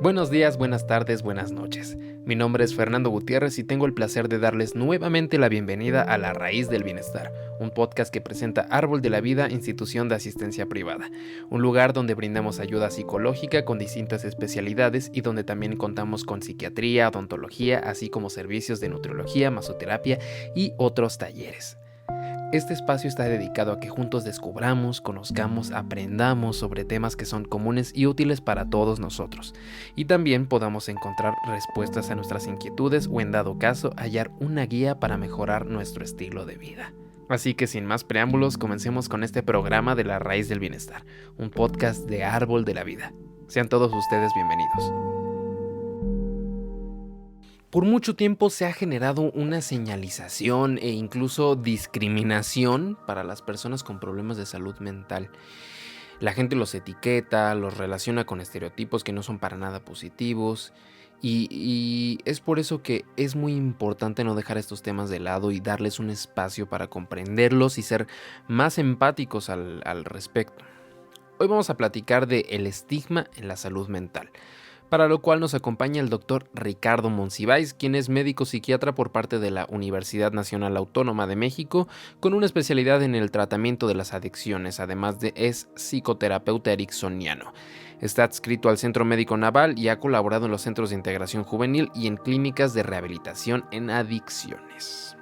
Buenos días, buenas tardes, buenas noches. Mi nombre es Fernando Gutiérrez y tengo el placer de darles nuevamente la bienvenida a La Raíz del Bienestar, un podcast que presenta Árbol de la Vida, institución de asistencia privada, un lugar donde brindamos ayuda psicológica con distintas especialidades y donde también contamos con psiquiatría, odontología, así como servicios de nutriología, masoterapia y otros talleres. Este espacio está dedicado a que juntos descubramos, conozcamos, aprendamos sobre temas que son comunes y útiles para todos nosotros, y también podamos encontrar respuestas a nuestras inquietudes o, en dado caso, hallar una guía para mejorar nuestro estilo de vida. Así que sin más preámbulos, comencemos con este programa de La Raíz del Bienestar, un podcast de Árbol de la Vida. Sean todos ustedes bienvenidos. Por mucho tiempo se ha generado una señalización e incluso discriminación para las personas con problemas de salud mental. La gente los etiqueta, los relaciona con estereotipos que no son para nada positivos y es por eso que es muy importante no dejar estos temas de lado y darles un espacio para comprenderlos y ser más empáticos al respecto. Hoy vamos a platicar de el estigma en la salud mental, para lo cual nos acompaña el doctor Ricardo Monsiváis, quien es médico psiquiatra por parte de la Universidad Nacional Autónoma de México, con una especialidad en el tratamiento de las adicciones, además de es psicoterapeuta ericksoniano. Está adscrito al Centro Médico Naval y ha colaborado en los centros de integración juvenil y en clínicas de rehabilitación en adicciones.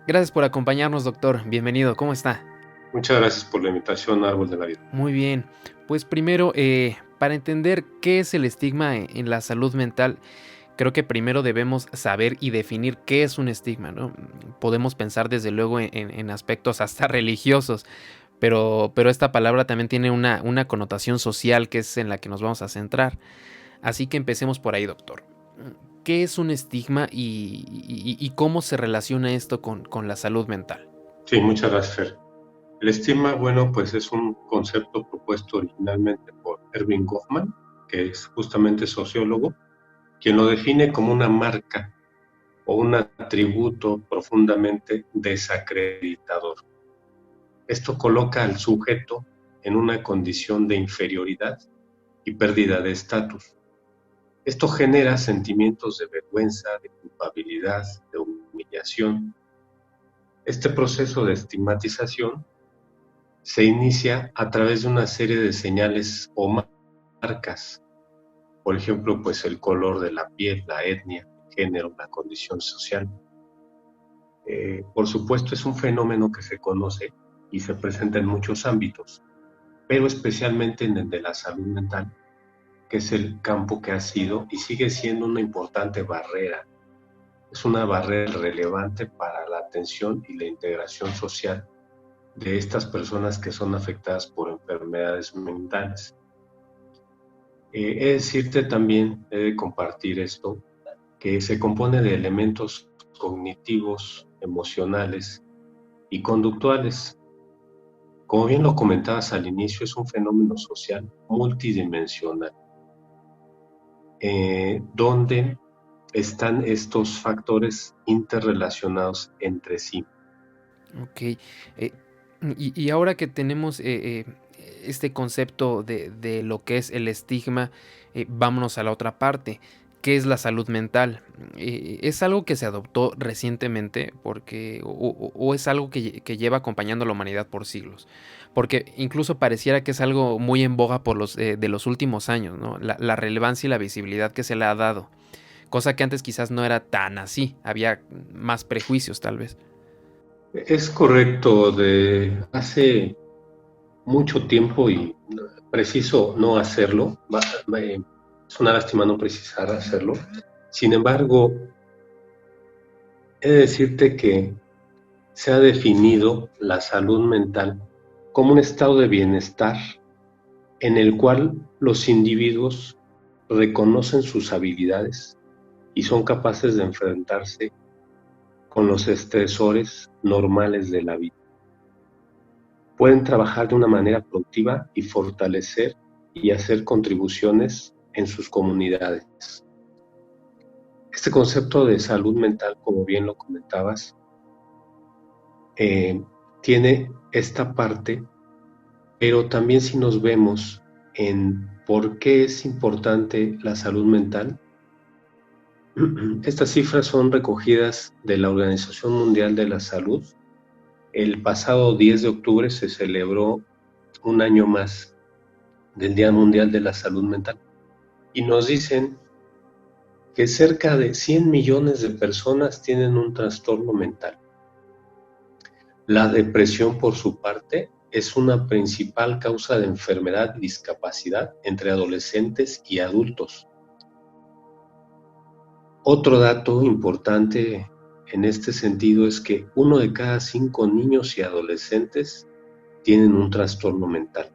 Gracias por acompañarnos, doctor. Bienvenido, ¿cómo está? Muchas gracias por la invitación, Árbol de la Vida. Muy bien, pues primero, para entender qué es el estigma en la salud mental, creo que primero debemos saber y definir qué es un estigma, ¿no? Podemos pensar desde luego en aspectos hasta religiosos, pero esta palabra también tiene una connotación social que es en la que nos vamos a centrar. Así que empecemos por ahí, doctor. ¿Qué es un estigma y cómo se relaciona esto con la salud mental? Sí, muchas gracias, Fer. El estigma, pues es un concepto propuesto originalmente por Erving Goffman, que es justamente sociólogo, quien lo define como una marca o un atributo profundamente desacreditador. Esto coloca al sujeto en una condición de inferioridad y pérdida de estatus. Esto genera sentimientos de vergüenza, de culpabilidad, de humillación. Este proceso de estigmatización se inicia a través de una serie de señales o marcas, por ejemplo, pues el color de la piel, la etnia, el género, la condición social. Por supuesto, es un fenómeno que se conoce y se presenta en muchos ámbitos, pero especialmente en el de la salud mental, que es el campo que ha sido y sigue siendo una importante barrera. Es una barrera relevante para la atención y la integración social de estas personas que son afectadas por enfermedades mentales. He de decirte también, he de compartir esto, que se compone de elementos cognitivos, emocionales y conductuales. Como bien lo comentabas al inicio, es un fenómeno social multidimensional, donde están estos factores interrelacionados entre sí. Ok, y ahora que tenemos este concepto de lo que es el estigma, vámonos a la otra parte. ¿Qué es la salud mental? ¿Es algo que se adoptó recientemente o es algo que lleva acompañando a la humanidad por siglos? Porque incluso pareciera que es algo muy en boga de los últimos años, ¿no? La relevancia y la visibilidad que se le ha dado, cosa que antes quizás no era tan así, había más prejuicios tal vez. Es correcto, de hace mucho tiempo y preciso no hacerlo, es una lástima no precisar hacerlo. Sin embargo, he de decirte que se ha definido la salud mental como un estado de bienestar en el cual los individuos reconocen sus habilidades y son capaces de enfrentarse con los estresores normales de la vida. Pueden trabajar de una manera productiva y fortalecer y hacer contribuciones en sus comunidades. Este concepto de salud mental, como bien lo comentabas, tiene esta parte, pero también si nos vemos en por qué es importante la salud mental. Estas cifras son recogidas de la Organización Mundial de la Salud. El pasado 10 de octubre se celebró un año más del Día Mundial de la Salud Mental y nos dicen que cerca de 100 millones de personas tienen un trastorno mental. La depresión, por su parte, es una principal causa de enfermedad y discapacidad entre adolescentes y adultos. Otro dato importante en este sentido es que 1 de cada 5 niños y adolescentes tienen un trastorno mental.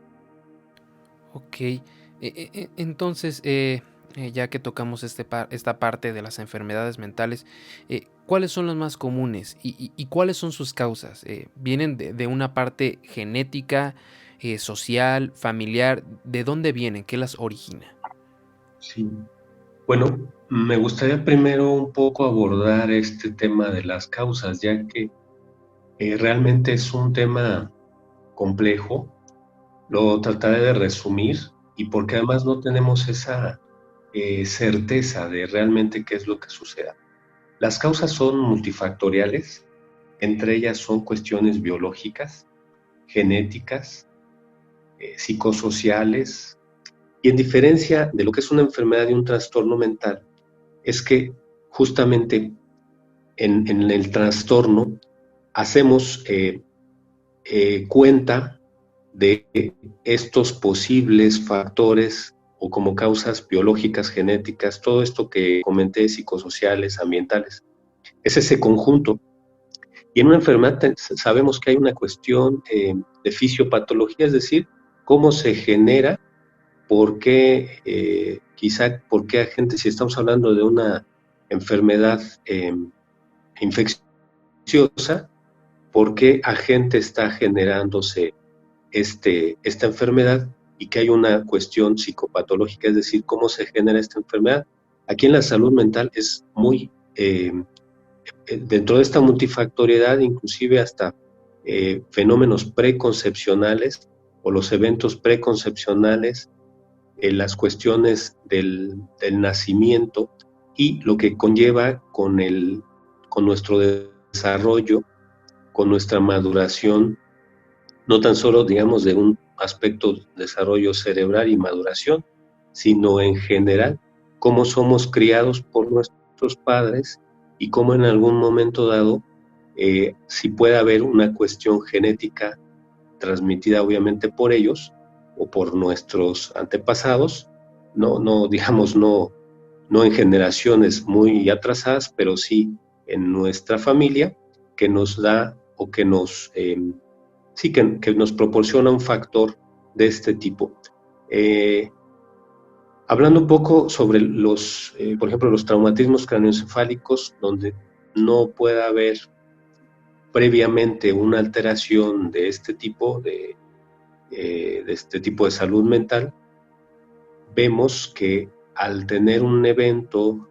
Ok, entonces, ya que tocamos esta parte de las enfermedades mentales, ¿cuáles son las más comunes y cuáles son sus causas? ¿Vienen de una parte genética, social, familiar? ¿De dónde vienen? ¿Qué las origina? Sí. Bueno, me gustaría primero un poco abordar este tema de las causas, ya que realmente es un tema complejo. Lo trataré de resumir y porque además no tenemos esa certeza de realmente qué es lo que suceda. Las causas son multifactoriales, entre ellas son cuestiones biológicas, genéticas, psicosociales, y en diferencia de lo que es una enfermedad y un trastorno mental, es que justamente en el trastorno hacemos cuenta de estos posibles factores o como causas biológicas, genéticas, todo esto que comenté, psicosociales, ambientales. Es ese conjunto. Y en una enfermedad sabemos que hay una cuestión de fisiopatología, es decir, cómo se genera, por qué, quizá por qué agente, si estamos hablando de una enfermedad infecciosa, por qué agente está generándose esta enfermedad y que hay una cuestión psicopatológica, es decir, cómo se genera esta enfermedad. Aquí en la salud mental es muy, dentro de esta multifactoriedad, inclusive hasta fenómenos preconcepcionales o los eventos preconcepcionales, las cuestiones del nacimiento y lo que conlleva con nuestro desarrollo, con nuestra maduración, no tan solo, digamos, de un aspecto de desarrollo cerebral y maduración, sino en general, cómo somos criados por nuestros padres y cómo en algún momento dado, si puede haber una cuestión genética transmitida obviamente por ellos o por nuestros antepasados, digamos, no en generaciones muy atrasadas, pero sí en nuestra familia, que nos da o que nos... sí, que nos proporciona un factor de este tipo. Hablando un poco sobre por ejemplo, los traumatismos craneoencefálicos, donde no puede haber previamente una alteración de este tipo de salud mental, vemos que al tener un evento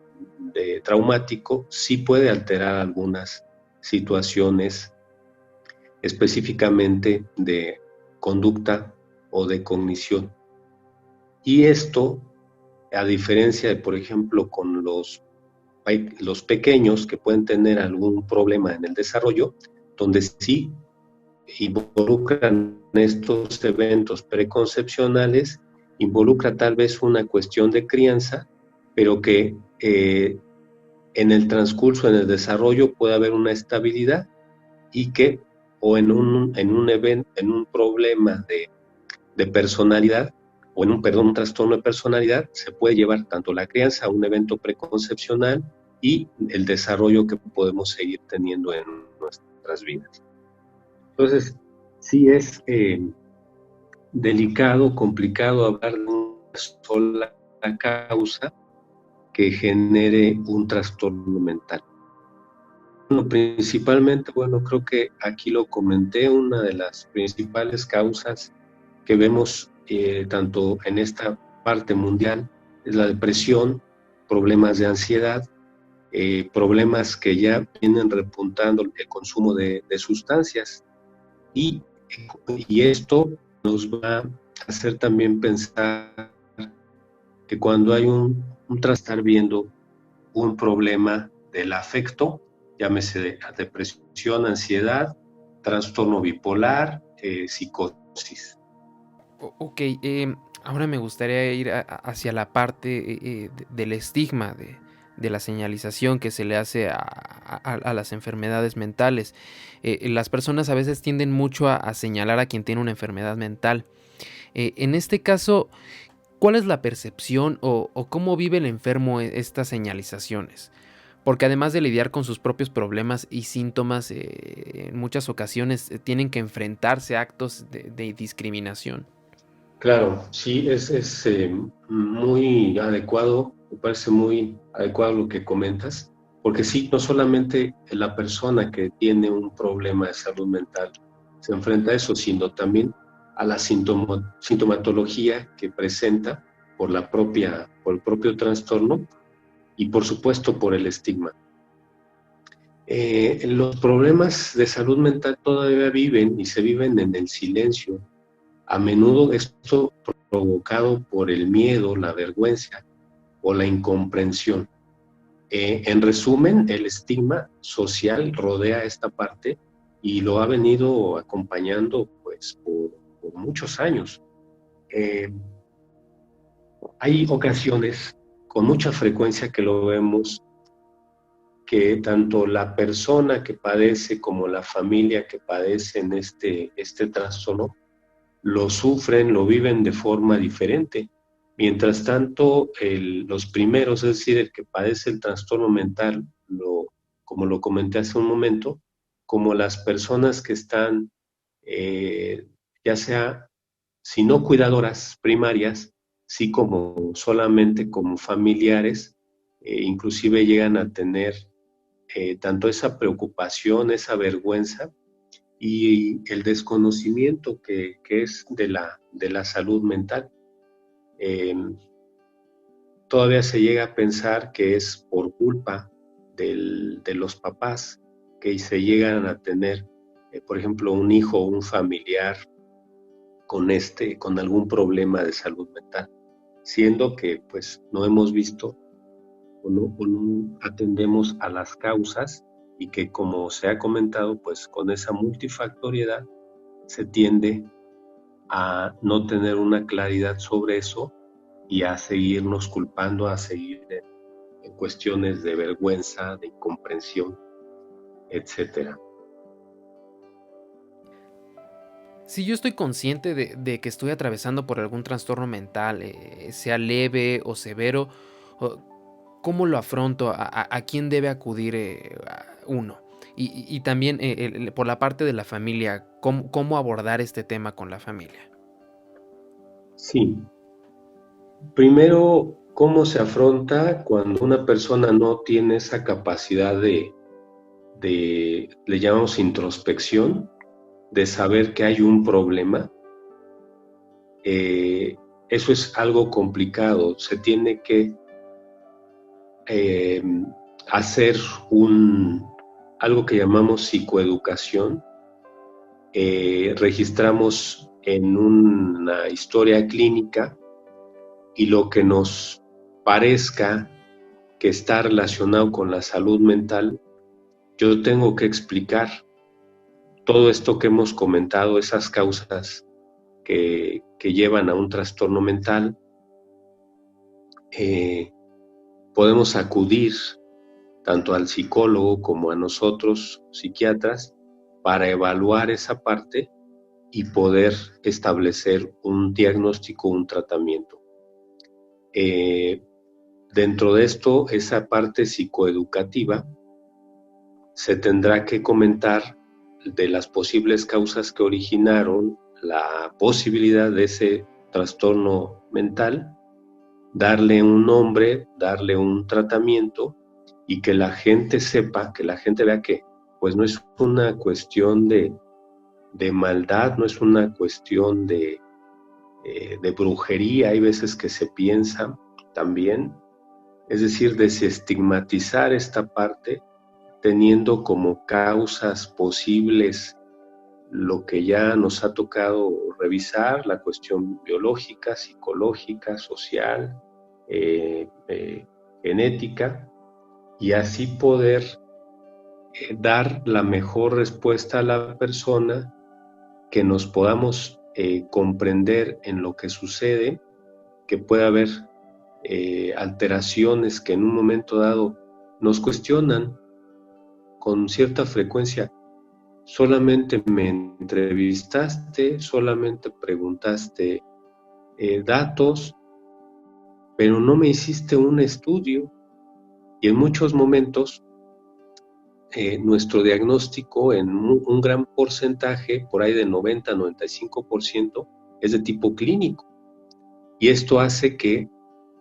traumático, sí puede alterar algunas situaciones específicamente de conducta o de cognición. Y esto, a diferencia de, por ejemplo, con los pequeños que pueden tener algún problema en el desarrollo, donde sí involucran estos eventos preconcepcionales, involucra tal vez una cuestión de crianza, pero que en el transcurso, en el desarrollo, puede haber una estabilidad y que o en un problema de personalidad, o en un trastorno de personalidad, se puede llevar tanto la crianza a un evento preconcepcional y el desarrollo que podemos seguir teniendo en nuestras vidas. Entonces, sí es delicado, complicado hablar de una sola causa que genere un trastorno mental. Bueno, principalmente, creo que aquí lo comenté, una de las principales causas que vemos tanto en esta parte mundial es la depresión, problemas de ansiedad, problemas que ya vienen repuntando el consumo de sustancias y esto nos va hacer también pensar que cuando hay estar viendo un problema del afecto, llámese de depresión, ansiedad, trastorno bipolar, psicosis. Ok, ahora me gustaría ir hacia la parte del estigma de la señalización que se le hace a las enfermedades mentales. Las personas a veces tienden mucho a señalar a quien tiene una enfermedad mental. En este caso, ¿cuál es la percepción o cómo vive el enfermo estas señalizaciones? Porque además de lidiar con sus propios problemas y síntomas, en muchas ocasiones tienen que enfrentarse a actos de discriminación. Claro, sí, es muy adecuado, me parece muy adecuado lo que comentas, porque sí, no solamente la persona que tiene un problema de salud mental se enfrenta a eso, sino también a la sintomatología que presenta por el propio trastorno y por supuesto por el estigma. Los problemas de salud mental todavía viven y se viven en el silencio. A menudo esto provocado por el miedo, la vergüenza o la incomprensión. En resumen, el estigma social rodea esta parte y lo ha venido acompañando pues por muchos años. Eh, Hay ocasiones con mucha frecuencia que lo vemos, que tanto la persona que padece como la familia que padecen este trastorno lo sufren, lo viven de forma diferente. Mientras tanto, los primeros, es decir, el que padece el trastorno mental, como lo comenté hace un momento, como las personas que están, ya sea, si no cuidadoras primarias, sí como solamente como familiares, inclusive llegan a tener tanto esa preocupación, esa vergüenza, y el desconocimiento que es de la salud mental. Eh, Todavía se llega a pensar que es por culpa de los papás que se llegan a tener, por ejemplo, un hijo o un familiar con algún problema de salud mental, siendo que pues no hemos visto o no atendemos a las causas y que, como se ha comentado, pues con esa multifactoriedad se tiende a no tener una claridad sobre eso y a seguirnos culpando, a seguir en cuestiones de vergüenza, de incomprensión, etcétera. Si yo estoy consciente de que estoy atravesando por algún trastorno mental, sea leve o severo, ¿cómo lo afronto? ¿A quién debe acudir uno? Y también por la parte de la familia, ¿cómo abordar este tema con la familia? Sí, primero, ¿cómo se afronta cuando una persona no tiene esa capacidad le llamamos introspección, de saber que hay un problema? Eh, Eso es algo complicado. Se tiene que eh, hacer algo que llamamos psicoeducación. Registramos en una historia clínica y lo que nos parezca que está relacionado con la salud mental, yo tengo que explicar todo esto que hemos comentado, esas causas que llevan a un trastorno mental. Podemos acudir tanto al psicólogo como a nosotros, psiquiatras, para evaluar esa parte y poder establecer un diagnóstico, un tratamiento. Dentro de esto, esa parte psicoeducativa, se tendrá que comentar de las posibles causas que originaron la posibilidad de ese trastorno mental, darle un nombre, darle un tratamiento y que la gente sepa, que la gente vea que pues no es una cuestión de maldad, no es una cuestión de brujería, hay veces que se piensa también, es decir, desestigmatizar esta parte teniendo como causas posibles lo que ya nos ha tocado revisar, la cuestión biológica, psicológica, social, genética, y así poder dar la mejor respuesta a la persona, que nos podamos comprender en lo que sucede, que pueda haber alteraciones que en un momento dado nos cuestionan con cierta frecuencia. Solamente me entrevistaste, solamente preguntaste datos, pero no me hiciste un estudio, y en muchos momentos nuestro diagnóstico en un gran porcentaje, por ahí de 90-95%, es de tipo clínico, y esto hace que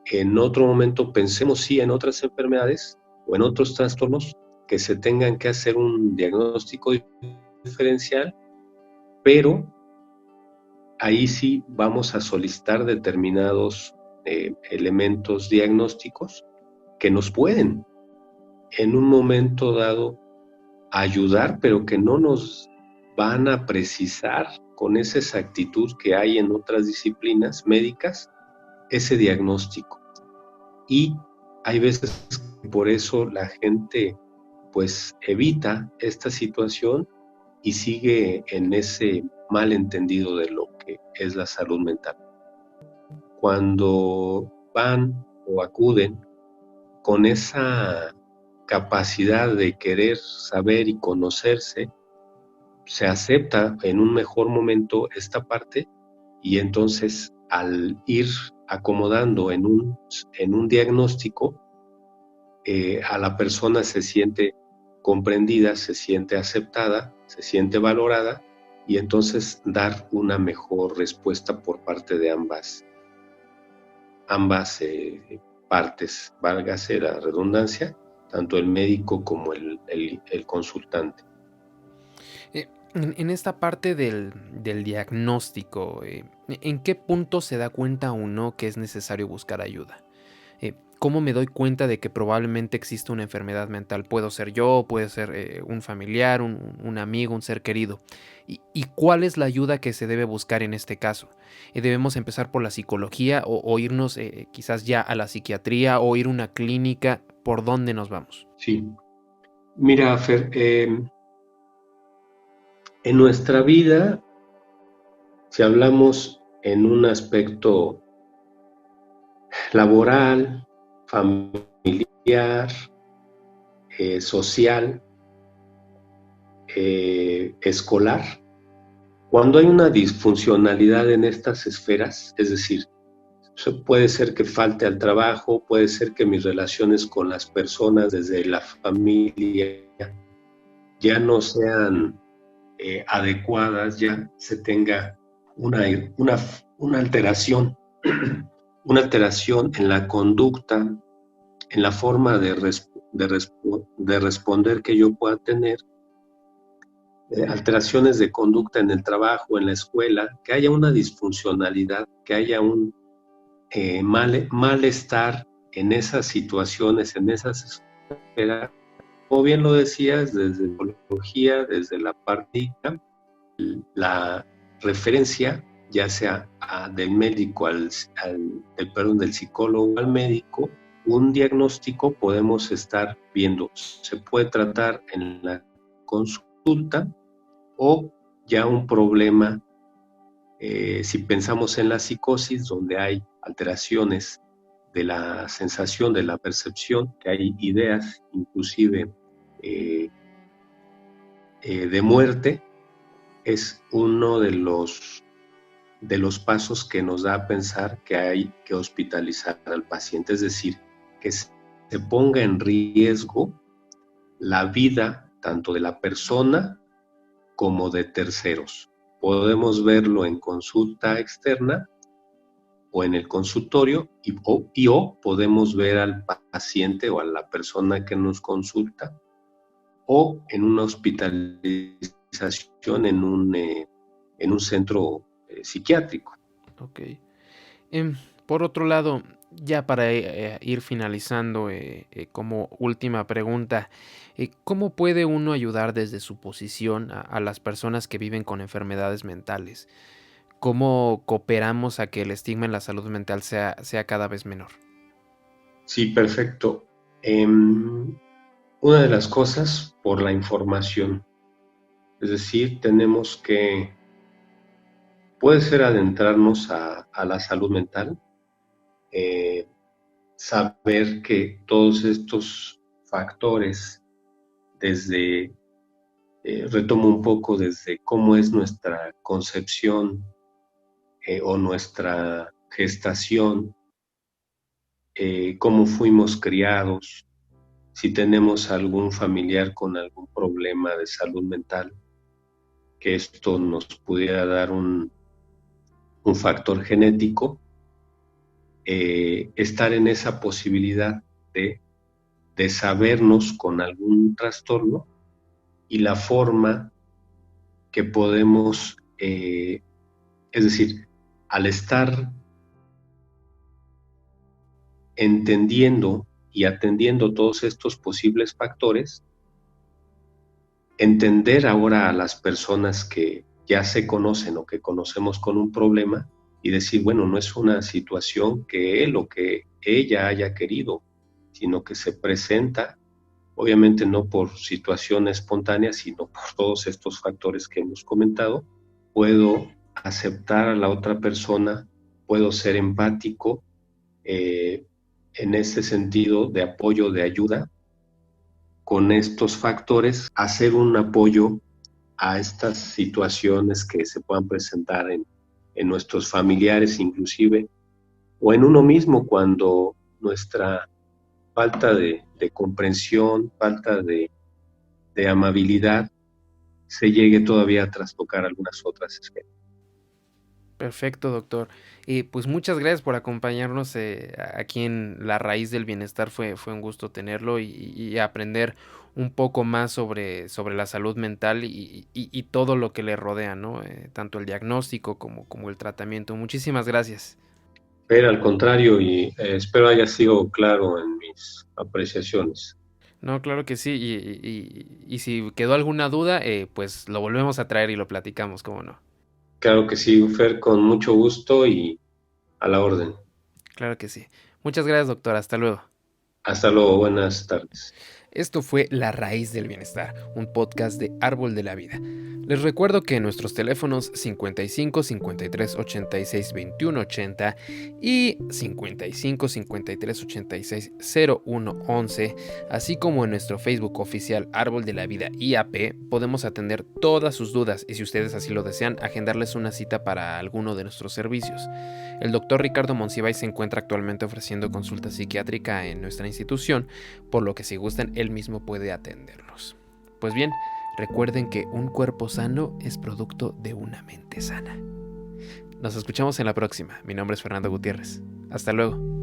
en otro momento pensemos sí en otras enfermedades o en otros trastornos que se tengan que hacer un diagnóstico diferencial, pero ahí sí vamos a solicitar determinados elementos diagnósticos que nos pueden en un momento dado ayudar, pero que no nos van a precisar con esa exactitud que hay en otras disciplinas médicas ese diagnóstico. Y hay veces que por eso la gente pues evita esta situación y sigue en ese malentendido de lo que es la salud mental. Cuando van o acuden con esa capacidad de querer saber y conocerse, se acepta en un mejor momento esta parte, y entonces al ir acomodando en un diagnóstico, a la persona se siente comprendida, se siente aceptada, se siente valorada, y entonces dar una mejor respuesta por parte de ambas partes, válgase la redundancia, tanto el médico como el consultante. En esta parte del diagnóstico, ¿en qué punto se da cuenta uno que es necesario buscar ayuda? ¿Cómo me doy cuenta de que probablemente existe una enfermedad mental? Puedo ser yo, puede ser un familiar, un amigo, un ser querido. ¿Y cuál es la ayuda que se debe buscar en este caso? ¿Debemos empezar por la psicología o irnos quizás ya a la psiquiatría o ir a una clínica? ¿Por dónde nos vamos? Sí, mira, Fer, en nuestra vida, si hablamos en un aspecto laboral, familiar, social, escolar, cuando hay una disfuncionalidad en estas esferas, es decir, puede ser que falte al trabajo, puede ser que mis relaciones con las personas desde la familia ya no sean adecuadas, ya se tenga una alteración, una alteración en la conducta, en la forma de responder que yo pueda tener, alteraciones de conducta en el trabajo, en la escuela, que haya una disfuncionalidad, que haya un malestar en esas situaciones, en esas esferas. Como bien lo decías, desde la psicología, desde la práctica, la referencia, ya sea del médico del psicólogo al médico, un diagnóstico podemos estar viendo. Se puede tratar en la consulta o ya un problema, si pensamos en la psicosis, donde hay alteraciones de la sensación, de la percepción, que hay ideas inclusive de muerte, es uno de los pasos que nos da a pensar que hay que hospitalizar al paciente, es decir, que se ponga en riesgo la vida tanto de la persona como de terceros. Podemos verlo en consulta externa o en el consultorio o podemos ver al paciente o a la persona que nos consulta o en una hospitalización en un centro psiquiátrico. Ok. Por otro lado, Ya para ir finalizando, como última pregunta, ¿cómo puede uno ayudar desde su posición a las personas que viven con enfermedades mentales? ¿Cómo cooperamos a que el estigma en la salud mental sea cada vez menor? Sí, perfecto. Una de las cosas, por la información. Es decir, tenemos que, puede ser adentrarnos a la salud mental, eh, saber que todos estos factores, desde, retomo un poco desde cómo es nuestra concepción o nuestra gestación, cómo fuimos criados, si tenemos algún familiar con algún problema de salud mental, que esto nos pudiera dar un factor genético, estar en esa posibilidad de sabernos con algún trastorno y la forma que podemos, es decir, al estar entendiendo y atendiendo todos estos posibles factores, entender ahora a las personas que ya se conocen o que conocemos con un problema y decir, bueno, no es una situación que él o que ella haya querido, sino que se presenta, obviamente no por situación espontánea, sino por todos estos factores que hemos comentado. Puedo aceptar a la otra persona, puedo ser empático, eh, en ese sentido de apoyo, de ayuda, con estos factores, hacer un apoyo a estas situaciones que se puedan presentar en nuestros familiares inclusive, o en uno mismo cuando nuestra falta de comprensión, falta de amabilidad, se llegue todavía a trastocar algunas otras esferas. Perfecto, doctor. Y pues muchas gracias por acompañarnos aquí en La Raíz del Bienestar. Fue un gusto tenerlo y aprender un poco más sobre la salud mental y todo lo que le rodea, ¿no? Tanto el diagnóstico como el tratamiento. Muchísimas gracias. Pero al contrario, y espero haya sido claro en mis apreciaciones. No, claro que sí. Y si quedó alguna duda, pues lo volvemos a traer y lo platicamos, ¿cómo no? Claro que sí, Fer, con mucho gusto y a la orden. Claro que sí. Muchas gracias, doctor. Hasta luego. Hasta luego, buenas tardes. Esto fue La Raíz del Bienestar, un podcast de Árbol de la Vida. Les recuerdo que nuestros teléfonos 55 53 86 21 80 y 55 53 86 01 11, así como en nuestro Facebook oficial Árbol de la Vida IAP, podemos atender todas sus dudas y, si ustedes así lo desean, agendarles una cita para alguno de nuestros servicios. El doctor Ricardo Monsiváis se encuentra actualmente ofreciendo consulta psiquiátrica en nuestra institución, por lo que si gustan, él mismo puede atenderlos. Pues bien, recuerden que un cuerpo sano es producto de una mente sana. Nos escuchamos en la próxima. Mi nombre es Fernando Gutiérrez. Hasta luego.